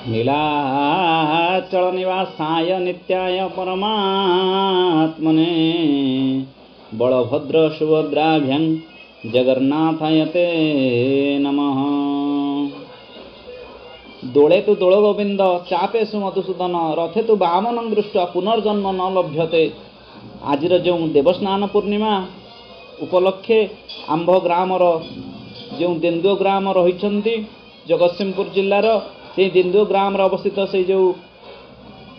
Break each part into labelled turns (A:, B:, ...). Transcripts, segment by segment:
A: नीलाचल निवासाय नित्याय परमात्मने बलभद्र सुभद्राभ्यां जगन्नाथाय ते नमः। दोले तु दोल गोविंद चापेशु मधुसूदन रथे तु वामनं दृष्ट्वा पुनर्जन्म न लभ्यते। आज जो देवस्नान पूर्णिमा उपलक्षे आंभ ग्रामर जो देन्दुओ ग्राम रही जगतसिंहपुर जिलार से देन्दुओ ग्राम अवस्थित से जो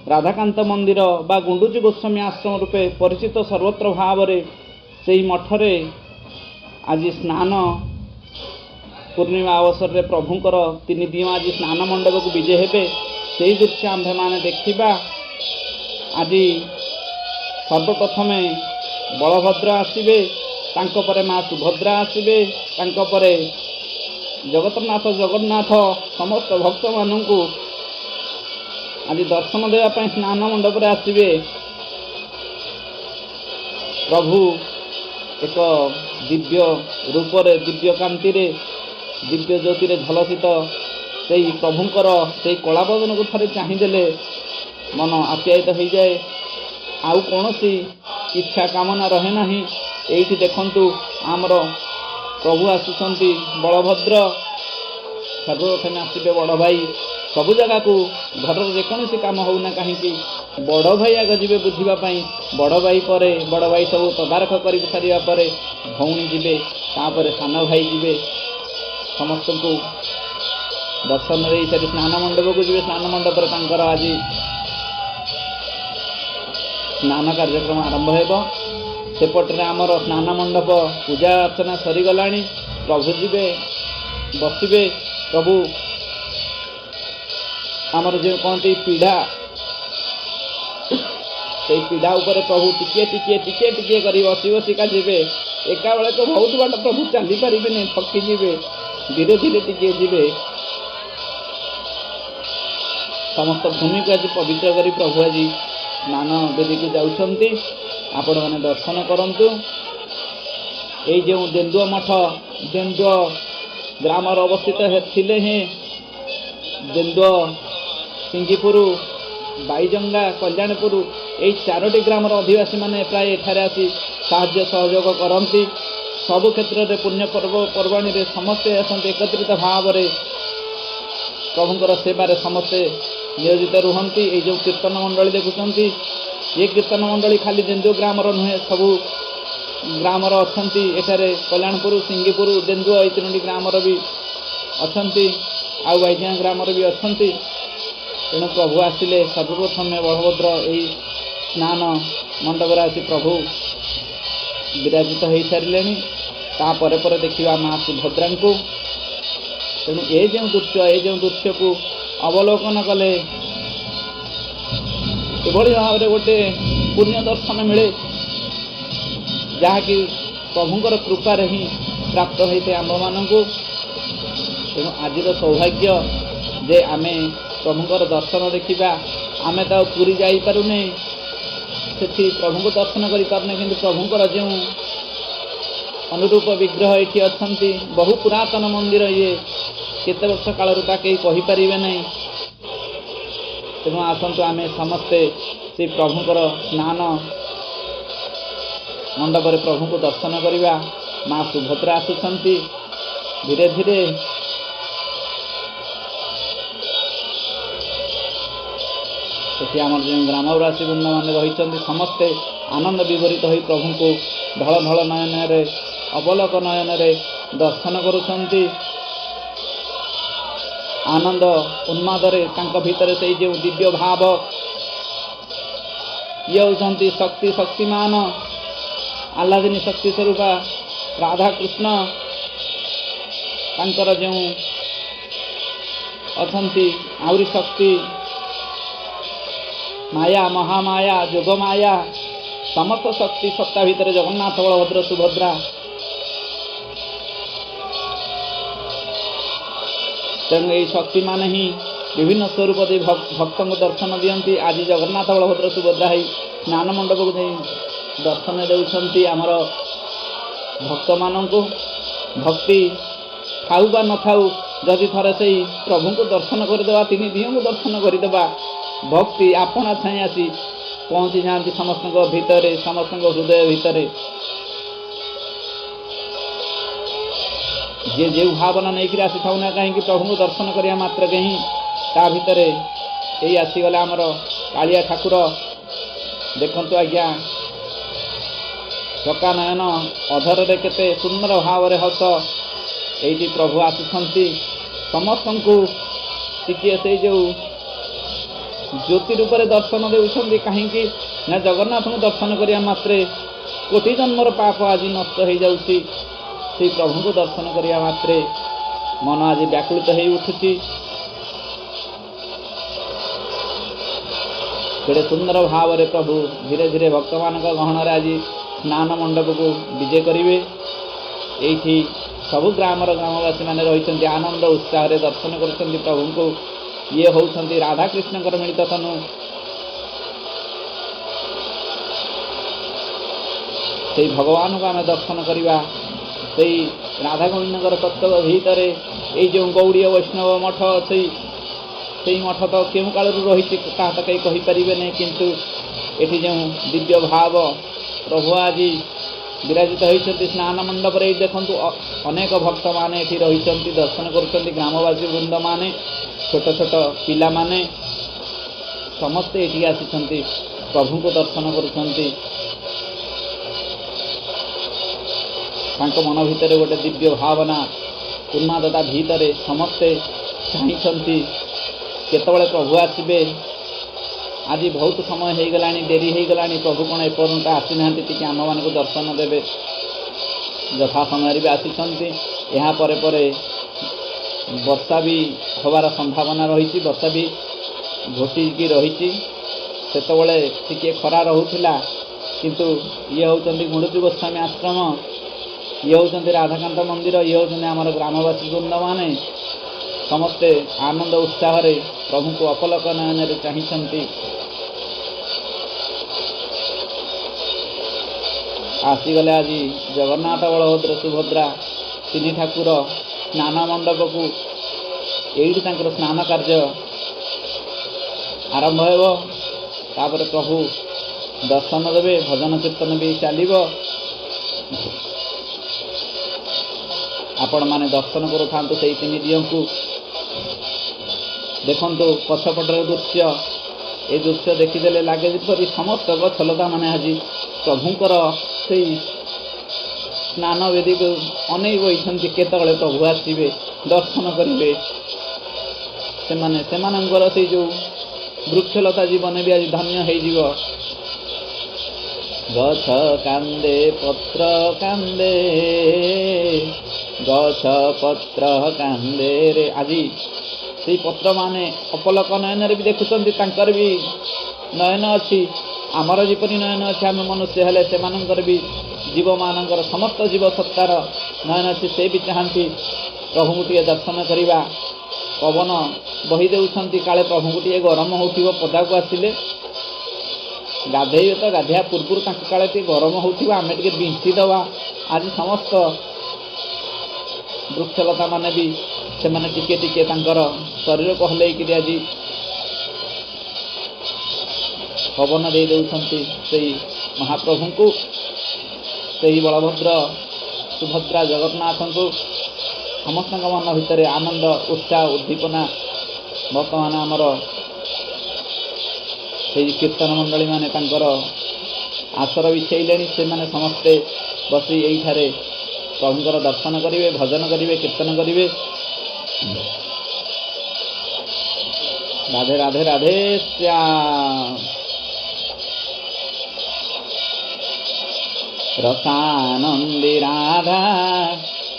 A: राधाकांत मंदिर बा गुंडुची गोस्वामी आश्रम रूपे परिचित सर्वत्र भाव से मठरे आज स्नान पूर्णिमा अवसर में प्रभुंकर तीन दिन आज स्नान मंडप को विजय हेबे से दृश्य आंभे माने देखा। आज सर्वप्रथम बलभद्र आसवे तांको माँ सुभद्रा आसवे तांको जगतनाथ जगन्नाथ समस्त भक्त मानक आज दर्शन देवाई स्नान मंडप आसवे। प्रभु एक दिव्य रूप दिव्य कांति दिव्य ज्योति झलसित से प्रभुंकर से कलाबदन को थे चाहिदेले मन आप्यायित हो जाए। आउ कौन सी इच्छा कामना रहे ना। ये देखु आमर प्रभु आसुंच बलभद्र सर्वप्रथम आसवे बड़ भाई सबु जगह को घर जेकोसी कम होना कहीं बड़ भाई आग जी बुझापी बड़ भाई पर बड़ भाई सब तदारख कर सारापर भौणी जी तापर सान भाई जी समस्त को दर्शन दे सारी स्नान मंडप को जी स्नान मंडप आज स्नान कार्यक्रम आरंभ हो सेपटे आमर स्नान मंडप पूजा अर्चना सरीगला प्रभु जी बसवे। प्रभु आमर जो कहते पीढ़ा से पीढ़ा उपर प्रभु टिके टिके टिके टिके कर बसी बसिका जी एका बेले तो बहुत बाट प्रभु चली पारे थकी जी धीरे धीरे टिके जी समस्त भूमि को आज पवित्र कर प्रभु आज स्नान बेदी को जाऊँगी। आपण मैंने दर्शन करंतु ये जो देन्दुओ मठ देन्दुओ ग्राम अवस्थित थिले हैं देन्दुओ सिंगीपुर बाईजंगा कल्याणपुर ये चारोटी ग्राम अधिवासी माने प्राय एठारे आसी साहाय्य सहयोग करती सबु क्षेत्र में पुण्य पर्व पर्वाणी समस्ते आसते एकत्रित भाव प्रभुंकर सेवार समस्ते नियोजित रुहंती। ये जो कीर्तन मंडली देखुंत ये कीर्तन मंडली खाली देन्दुओ ग्राम नुहे सबू ग्राम अच्छा एठारे कल्याणपुर सिंगीपुर देन्दुओ ये तीनो ग्राम भी अच्छा आउ बाईजिया ग्राम भी अच्छा। तेणु प्रभु आसिले सर्वप्रथम बलभद्र यही स्नान मंडप आसी प्रभु विराजित हो सारे तापर देखा माँ सुभद्रा को। तेणु ये जो दृश्य को अवलोकन कले एभली भाव में गोटे पुण्य दर्शन मिले जहाँकि प्रभुंकर कृपार ही प्राप्त होते आम मानू। तेणु आज सौभाग्य जे आमे प्रभुंकर दर्शन देखा आमे तो पूरी जापारूने से प्रभु को दर्शन करें कि प्रभुंकर जो अनुरूप विग्रह ये अच्छा बहु पुरातन मंदिर ये केते वर्ष काल कहीं कहींपारे ना। तेणु आसतु आम समस्ते से प्रभुंकर स्नान मंडप प्रभु को दर्शन करवा। माँ सुभद्रा आसुंच धीरे धीरे से आम जो ग्रामवासी वृंद मान रही समस्ते आनंद विभरित हो प्रभु को ढल ढल नयन अवलोक नयन दर्शन करुंच आनंद उन्मादरे भितर से जो दिव्य भाव ये होती शक्ति शक्तिमान आह्लादिनी शक्ति स्वरूपा राधा कृष्ण तांकर जो अच्छी आउरी शक्ति माया महामाया जोग माया समस्त शक्ति सत्ता भितर जगन्नाथ बलभद्र सुभद्रा। तेणु ये शक्ति मान ही विभिन्न स्वरूप दे भक्त को दर्शन दियंती। आज जगन्नाथ बलभद्र सुभद्रा ही स्नान मंडप को दर्शन देउछंती आमर भक्त मानू। भक्ति थाऊ बा न थाऊ जदि थरे से प्रभु को दर्शन करदेवा तीन दिह को दर्शन करदेवा भक्ति आपणा छाई आसी पहुँची जाती समस्त भितर समस्त हृदय भितर जे जो भावना नहीं आसी था ना कहीं प्रभु को दर्शन करने मात्र के ही ता भितर यही आसीगला आमर कालिया ठाकुर देखु आज्ञा चका नयन अधर रे केते सुंदर भाव रे हस ये प्रभु आसुंट समस्त को टिके से जो ज्योति रूप से दर्शन देउछंती कहीं ना जगन्नाथ को दर्शन करिया मात्रे कोटि जन्मर पाप आज नष्ट हो जाउछि से प्रभु को दर्शन करिया मात्रे मन आज व्याकुलित हो उठुछि केड़े सुंदर भाव रे प्रभु धीरे धीरे भक्त मान गहन आज स्नान मंडप को विजय करिवे एठी सबु ग्रामर ग्रामवासी मैंने रही आनंद उत्साह रे दर्शन कर प्रभु को ये होउछंती राधा कृष्ण मिलित तनु से भगवान को आम दर्शन करवा से राधा गोविंद तत्व भीतर ये जो गौड़ीय वैष्णव मठ अच्छे से मठ तो क्यों काल रही तो कहीं कहीपर नहीं किंतु ये जो दिव्य भाव प्रभु आज विराजित होती स्नान मंडप देखु अनेक भक्त माने रही दर्शन कर ग्रामवासी वृंद माने छोट छोट पिला माने समस्ते ये आसी प्रभु को दर्शन कर मन भितर गोटे दिव्य भावना उन्मादता भीतर समस्ते चाहती केतबले प्रभु आसबे आज बहुत समय हो गला डेरी हो गला प्रभु कौन एपर्यंत आसी ना टी आम मान दर्शन देवे यथा समय भी आसी यहाँ परे वर्षा भी हबार संभावना रही वर्षा भी घोटिकी रही सेतबले टिके खरा रोला किंतु ये होती गुंडुचि गोस्वामी आश्रम ये होती राधाकांत मंदिर ये होती आमर ग्रामवासी वृंद माने समस्ते आनंद उत्साह रे प्रभु को अपलक नयन चाहती आसीगले आज जगन्नाथ बलभद्र सुभद्रा तीन ठाकुर स्नान मंडप को यही स्नान कार्य आरंभ होपर प्रभु दर्शन देवे भजन कीर्तन भी चलो आपण मैंने दर्शन करूँ से तीन दियों को देखु पछपटर दृश्य ये दृश्य देखीदे लगे जपरी समस्त गछलता मैंने आज प्रभुंर से स्नान वेदी को अनेक होती केतले प्रभु आसवे दर्शन करेंगे से जो वृक्षलता जीवन भी आज धन्य हो गछ कांदे पत्र कांदे गछ पत्र कांदे रे आज से पत्र माने अपलक नयन भी देखुंत भी नयन अच्छी आमर जीपरी नयन अच्छे आम मनुष्य हेले से भी जीव मानकर समस्त जीव सत्तार नयन अच्छी से भी चाहती प्रभु को टे दर्शन करवा पवन बही देउछंती काले प्रभु को टे गरम हो पदा को आसिले गाधे तो गाधिया पूर्व काले टे गरम होमें टे बिंचीदवा आज समस्त वृक्षलता माने भी से मैंने टिके टिके शरीर को हल्कि आज पवन दे देउछंती से महाप्रभु को से बलभद्र सुभद्रा जगन्नाथ को समस्त मन भितर आनंद उत्साह उद्दीपना बर्तमान आमर से कीर्तन मंडली माने आसर बिछेले से माने समस्ते बसी यही प्रभुंर दर्शन करेंगे भजन करेंगे कीर्तन करेंगे राधे राधे राधे श्याम रसानंदी राधा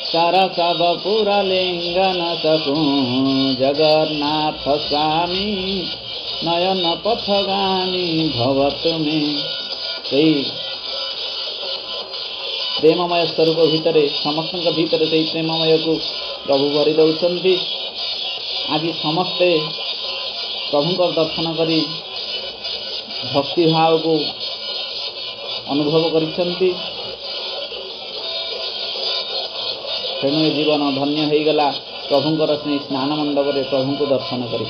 A: सरसव पुरलिंगन सकूं जगन्नाथ स्वामी नयन पथगामी भवत में प्रेममय स्वरूप भितर समस्त भीतर से प्रेममय को प्रभु भरी दौरान आज समस्ते प्रभु दर्शन करी भक्ति भाव को अनुभव करिसेंती तेणु जीवन धन्य हो गला ପ୍ରଭୁଙ୍କର ସ୍ନାନ ମଣ୍ଡପରେ ପ୍ରଭୁଙ୍କୁ ଦର୍ଶନ କରି